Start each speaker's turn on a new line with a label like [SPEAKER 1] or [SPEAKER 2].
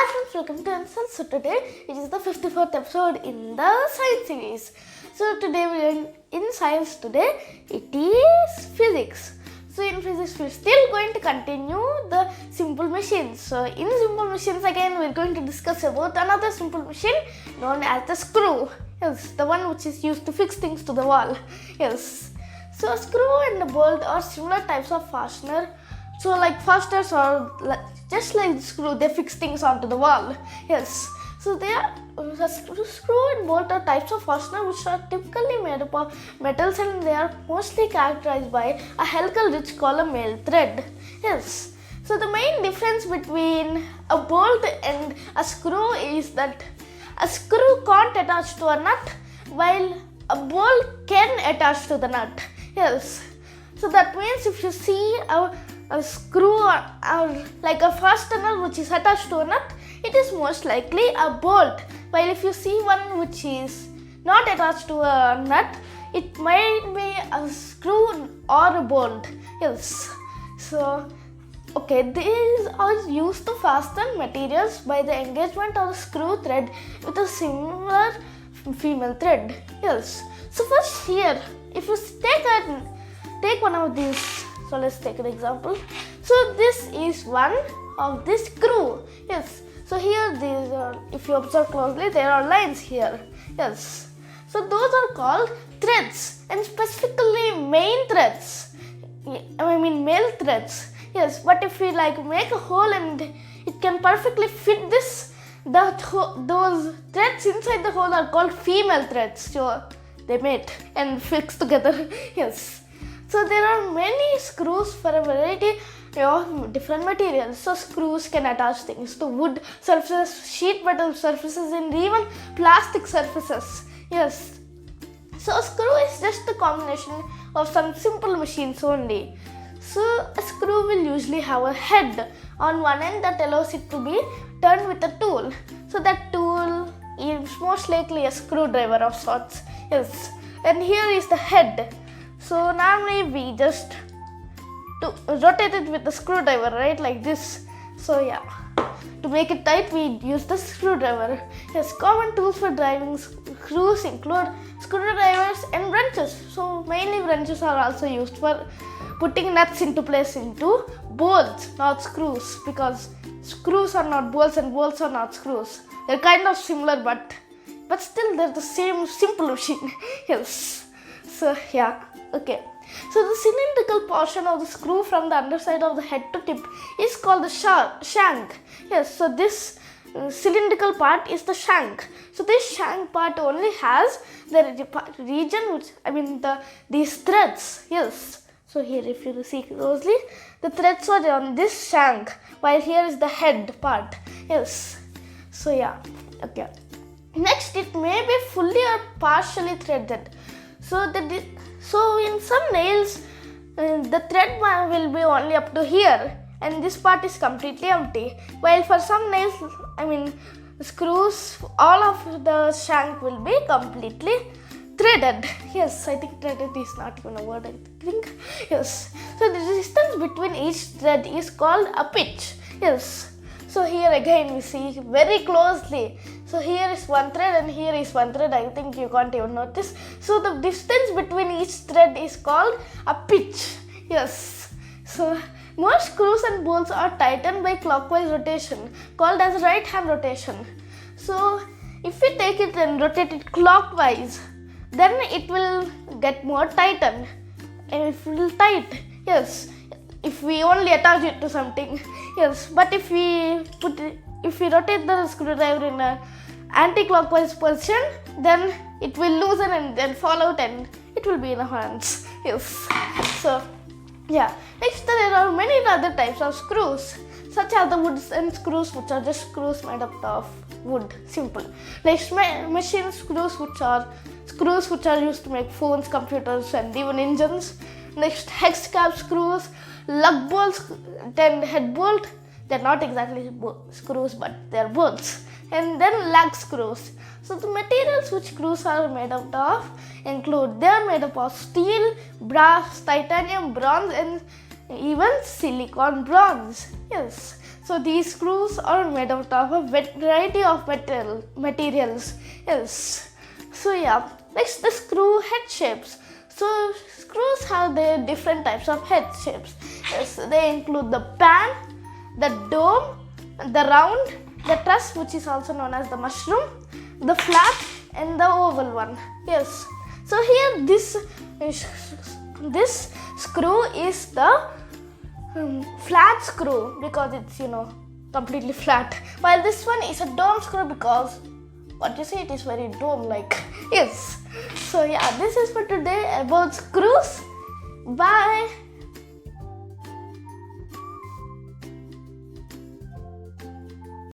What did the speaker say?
[SPEAKER 1] friends, welcome to Answers. So today it is the 54th episode in the science series. So today we are in science today. It is physics. So in physics we're still going to continue the simple machines. So in simple machines again we're going to discuss about another simple machine known as the screw. Yes, the one which is used to fix things to the wall. Yes. So a screw and a bolt are similar types of fastener. So like fasteners are just like the screw, they fix things onto the wall. Yes. So they are screw and bolt are types of fastener which are typically made up of metals, and they are mostly characterized by a helical ridge called a male thread. Yes. So the main difference between a bolt and a screw is that a screw can't attach to a nut while a bolt can attach to the nut. Yes. So that means if you see a screw or like a fastener which is attached to a nut, it is most likely a bolt. While if you see one which is not attached to a nut, it might be a screw or a bolt. Yes. So, okay, these are used to fasten materials by the engagement of a screw thread with a similar female thread. Yes. So first here, if you take one of these. So let's take an example. So this is one of this screw. Yes. So here these are, if you observe closely, there are lines here. Yes. So those are called threads, and specifically main threads. I mean male threads. Yes. But if we like make a hole and it can perfectly fit this, those threads inside the hole are called female threads. So they mate and fix together. Yes. So there are many screws for a variety of different materials. So screws can attach things to wood surfaces, sheet metal surfaces, and even plastic surfaces. Yes. So a screw is just a combination of some simple machines only. So a screw will usually have a head on one end that allows it to be turned with a tool. So that tool is most likely a screwdriver of sorts. Yes. And here is the head. So normally we just rotate it with the screwdriver, right, like this. So yeah, to make it tight we use the screwdriver. Yes, common tools for driving screws include screwdrivers and wrenches. So mainly wrenches are also used for putting nuts into place into bolts, not screws, because screws are not bolts and bolts are not screws. They're kind of similar, but still they're the same simple machine. Yes. So yeah. Okay, so the cylindrical portion of the screw from the underside of the head to tip is called the shank. Yes, so this cylindrical part is the shank. So this shank part only has the region which, these threads. Yes, so here if you see closely, the threads are on this shank, while here is the head part. Yes, so yeah, okay. Next, it may be fully or partially threaded. So in some nails, the thread will be only up to here, and this part is completely empty. While for some nails, screws, all of the shank will be completely threaded. Yes, I think threaded is not even a word, I think. Yes. So the distance between each thread is called a pitch. Yes. So here again we see very closely. So here is one thread and here is one thread. I think you can't even notice. So the distance between each thread is called a pitch. Yes. So most screws and bolts are tightened by clockwise rotation, called as right hand rotation. So if we take it and rotate it clockwise, then it will get more tightened and it will tight. Yes. If we only attach it to something. Yes. But if we rotate the screwdriver in a anti-clockwise position, then it will loosen and then fall out and it will be in our hands. Yes. So yeah. Next, there are many other types of screws, such as the wood and screws, which are just screws made up of wood. Simple. Next, machine screws, which are used to make phones, computers, and even engines. Next, hex cap screws, lug bolts, then head bolt. They're not exactly screws, but they're bolts. And then lag screws. So the materials which screws are made out of include, they are made up of steel, brass, titanium, bronze, and even silicon bronze. Yes. So these screws are made out of a variety of materials. Yes. So yeah, next the screw head shapes. So screws have their different types of head shapes. Yes, they include the pan, the dome, the round, the truss, which is also known as the mushroom, the flat, and the oval one. Yes. So here this screw is the flat screw because it's completely flat, while this one is a dome screw because what you see, it is very dome like. Yes. So yeah, this is for today about screws. Bye.